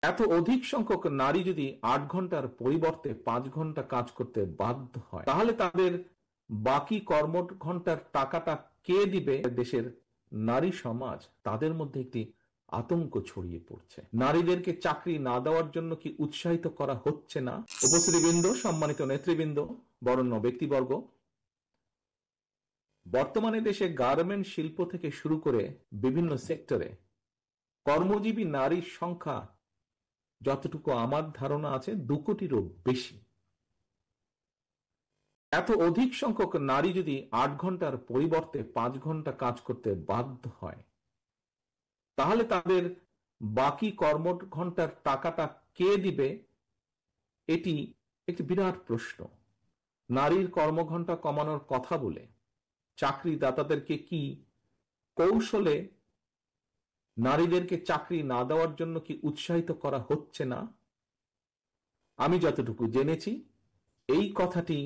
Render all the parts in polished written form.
এত অধিক সংখ্যক নারী যদি 8 ঘন্টার পরিবর্তে 5 ঘন্টা কাজ করতে বাধ্য হয়, তাহলে তাদের বাকি কর্মঘন্টার টাকাটা কে দিবে? দেশের নারী সমাজ, তাদের মধ্যে একটি আতঙ্ক ছড়িয়ে পড়ছে। নারীদেরকে চাকরি না দেওয়ার জন্য কি উৎসাহিত করা হচ্ছে না? উপস্থিতিবৃন্দ, সম্মানিত নেতৃবৃন্দ, বরেণ্য ব্যক্তিবর্গ, বর্তমানে দেশে গার্মেন্ট শিল্প থেকে শুরু করে বিভিন্ন সেক্টরে কর্মজীবী নারীর সংখ্যা যতটুকু আমার ধারণা আছে 2 কোটিরও বেশি। এত অধিক সংখ্যক নারী যদি 8 ঘন্টার পরিবর্তে 5 ঘন্টা কাজ করতে বাধ্য হয়, তাহলে তাদের বাকি কর্মঘন্টার টাকাটা কে দিবে? এটি একটি বিরাট প্রশ্ন। নারীর কর্মঘন্টা কমানোর কথা বলে চাকরিদাতাদেরকে কি কৌশলে নারীদেরকে চাকরি না দেওয়ার জন্য কি উৎসাহিত করা হচ্ছে না? আমি যতটুকু জেনেছি, এই কথাটি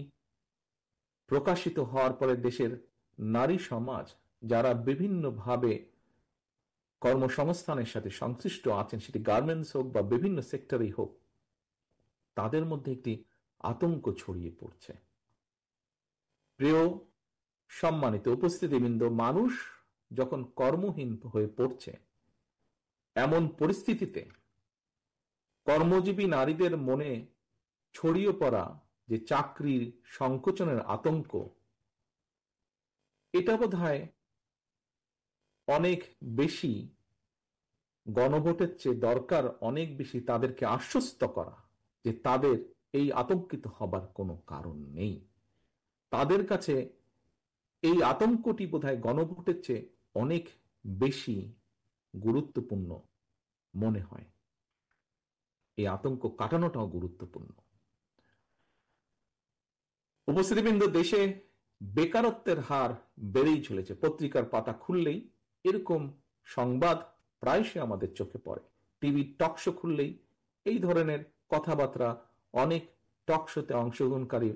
প্রকাশিত হওয়ার পরে দেশের নারী সমাজ, যারা বিভিন্নভাবে কর্মসংস্থানের সাথে সংশ্লিষ্ট আছেন, সেটি গার্মেন্টস হোক বা বিভিন্ন সেক্টরেই হোক, তাদের মধ্যে একটি আতঙ্ক ছড়িয়ে পড়ছে। প্রিয় সম্মানিত উপস্থিতিবৃন্দ, মানুষ যখন কর্মহীন হয়ে পড়ছে, এমন পরিস্থিতিতে কর্মজীবী নারীদের মনে ছড়িয়ে পড়া যে চাকরির সংকোচনের আতঙ্ক, এটা বোধহয় অনেক বেশি গণভোটের চেয়ে দরকার, অনেক বেশি তাদেরকে আশ্বস্ত করা যে তাদের এই আতঙ্কিত হবার কোনো কারণ নেই। তাদের কাছে এই আতঙ্কটি বোধহয় গণভোটের চেয়ে অনেক বেশি গুরুত্বপূর্ণ মনে হয়। এই আতঙ্ক কাটানোটাও গুরুত্বপূর্ণ। উপস্থিতিবৃন্দ, দেশে বেকারত্বের হার বেড়েই চলেছে। পত্রিকার পাতা খুললেই এরকম সংবাদ প্রায়শই আমাদের চোখে পড়ে। টিভি টকশো খুললেই এই ধরনের কথাবার্তা অনেক টকশোতে অংশগ্রহণকারী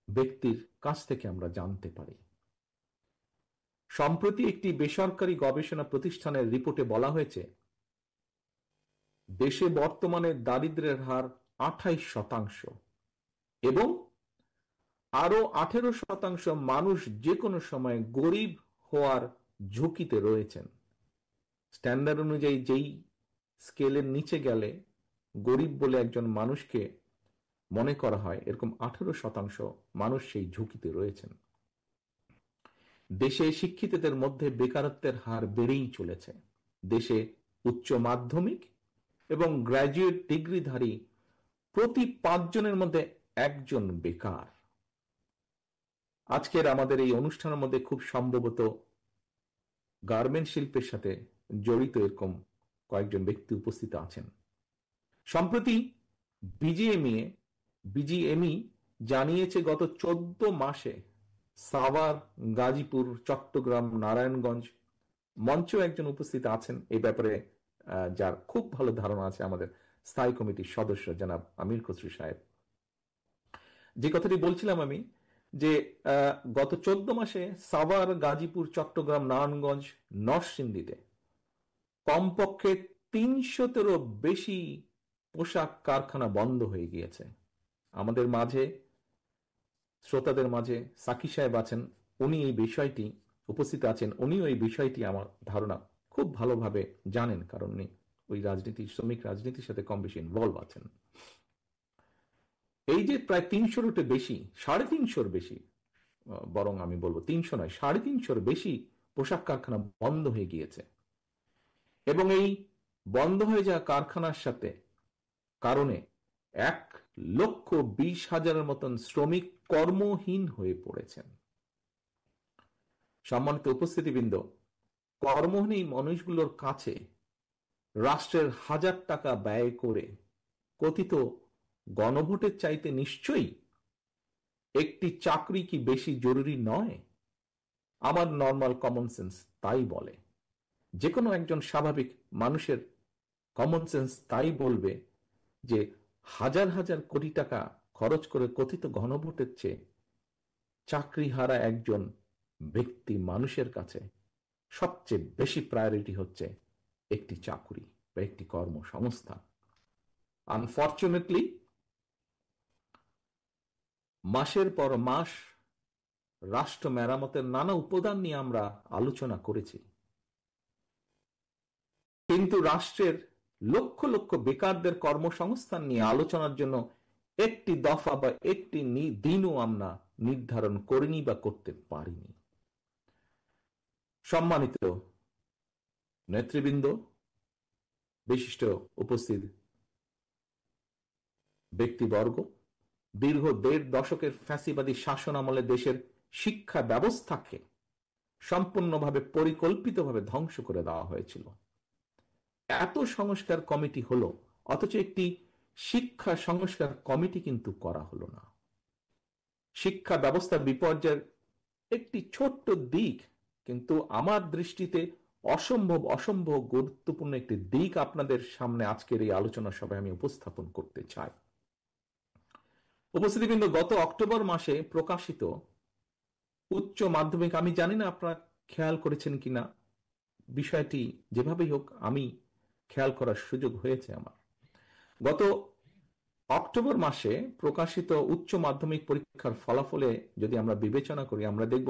ব্যক্তির কাছ থেকে আমরা জানতে পারি। সম্প্রতি একটি বেসরকারি গবেষণা প্রতিষ্ঠানের রিপোর্টে বলা হয়েছে, দেশে বর্তমানে দারিদ্র্যের হার 28% এবং আরো 18% মানুষ যে কোনো সময় গরিব হওয়ার ঝুঁকিতে রয়েছেন। স্ট্যান্ডার্ড অনুযায়ী যেই স্কেলের নিচে গেলে গরিব বলে একজন মানুষকে মনে করা হয়, এরকম 18% মানুষ সেই ঝুঁকিতে রয়েছেন। দেশে শিক্ষিতদের মধ্যে বেকারত্বের হার বেড়েই চলেছে। দেশে উচ্চ মাধ্যমিক এবং গ্র্যাজুয়েট ডিগ্রিধারী প্রতি 5 জনের মধ্যে একজন বেকার। আজকের আমাদের এই অনুষ্ঠানের মধ্যে খুব সম্ভবত গার্মেন্ট শিল্পের সাথে জড়িত এরকম কয়েকজন ব্যক্তি উপস্থিত আছেন। সম্প্রতি বিজিএমই জানিয়েছে, গত 14 মাসে সাভার, গাজীপুর, চট্টগ্রাম, নারায়ণগঞ্জ, মঞ্চেও একজন উপস্থিত আছেন এই ব্যাপারে, যার খুব ভালো ধারণা আছে, আমাদের স্থায়ী কমিটির সদস্য জনাব আমির খসরু সাহেব। যে কথাটি বলছিলাম আমি, যে গত 14 মাসে সাভার, গাজীপুর, চট্টগ্রাম, নারায়ণগঞ্জ, নরসিংদীতে কমপক্ষে 300-তেরও বেশি পোশাক কারখানা বন্ধ হয়ে গিয়েছে। আমাদের মাঝে, শ্রোতাদের মাঝে সাকি সাহেব আছেন, উনি এই বিষয়টি উপস্থিত আছেন, উনিও এই বিষয়টি আমার ধারণা খুব ভালোভাবে জানেন, কারণ উনি ওই রাজনীতি, শ্রমিক রাজনীতির সাথে কম বেশি ইনভলভ আছেন। এই যে প্রায় 300-র বেশি, 350-র বেশি, বরং আমি বলবো 300 নয়, 350-র বেশি পোশাক কারখানা বন্ধ হয়ে গিয়েছে। এবং এই বন্ধ হয়ে যাওয়া কারখানার সাথে কারণে 1,20,000-এর মতন শ্রমিক কর্মহীন হয়ে পড়েছেন। সম্মানিত উপস্থিতিবৃন্দ, কর্মহীন এই মানুষগুলোর কাছে রাষ্ট্রের হাজার টাকা ব্যয় করে কথিত গণভোটের চাইতে নিশ্চয়ই একটি চাকরি কি বেশি জরুরি নয়? আমার নর্মাল কমন সেন্স তাই বলে। যে কোনো একজন স্বাভাবিক মানুষের কমন সেন্স তাই বলবে যে হাজার হাজার কোটি টাকা খরচ করে কথিত গণভোটের চেয়ে চাকরিহারা একজন ব্যক্তি মানুষের কাছে সবচেয়ে বেশি প্রায়োরিটি হচ্ছে একটি চাকরি বা একটি কর্মসংস্থান। আনফর্চুনেটলি মাসের পর মাস রাষ্ট্র মেরামতের নানা উপাদান নিয়ে আমরা আলোচনা করেছি, কিন্তু রাষ্ট্রের লক্ষ লক্ষ বেকারদের কর্মসংস্থান নিয়ে আলোচনার জন্য একটি দফা বা একটি দিনও আমরা নির্ধারণ করিনি বা করতে পারিনি। সম্মানিত নেতৃবৃন্দ, বিশিষ্ট উপস্থিত ব্যক্তিবর্গ, দীর্ঘ ১.৫ দশকের ফ্যাসিবাদী শাসন আমলে দেশের শিক্ষা ব্যবস্থাকে সম্পূর্ণভাবে পরিকল্পিতভাবে ধ্বংস করে দেওয়া হয়েছিল। এত সংস্কার কমিটি হলো, অথচ একটি শিক্ষা সংস্কার কমিটি কিন্তু করা হলো না। শিক্ষা ব্যবস্থার বিপর্যয়ের একটি ছোট্ট দিক, কিন্তু আমার দৃষ্টিতে অসম্ভব গুরুত্বপূর্ণ একটি দিক আপনাদের সামনে আজকের এই আলোচনা সভায় আমি উপস্থাপন করতে চাই। উপস্থিতিবৃন্দ, গত অক্টোবর মাসে প্রকাশিত উচ্চ মাধ্যমিক, আমি জানি না আপনারা খেয়াল করেছেন কিনা, বিষয়টি যেভাবেই হোক আমি খেয়াল করার সুযোগ হয়েছে আমার। গত অক্টোবর মাসে প্রকাশিত উচ্চ মাধ্যমিক পরীক্ষার ফলাফলে যদি আমরা বিবেচনা করি, আমরা দেখব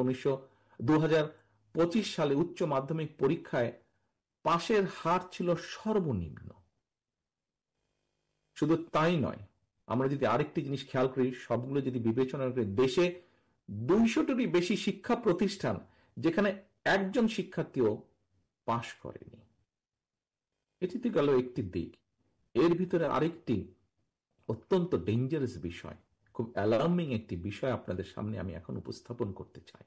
2025 সালে উচ্চ মাধ্যমিক পরীক্ষায় পাশের হার ছিল সর্বনিম্ন। শুধু তাই নয়, আমরা যদি আরেকটি জিনিস খেয়াল করি, সবগুলো যদি বিবেচনা করি, দেশে 200টারই বেশি শিক্ষা প্রতিষ্ঠান যেখানে একজন শিক্ষার্থীও পাশ করেনি। এটি তো গেল একটি দিক। এর ভিতরে আরেকটি অত্যন্ত ডেঞ্জারাস বিষয়, খুব অ্যালার্মিং একটি বিষয় আপনাদের সামনে আমি এখন উপস্থাপন করতে চাই।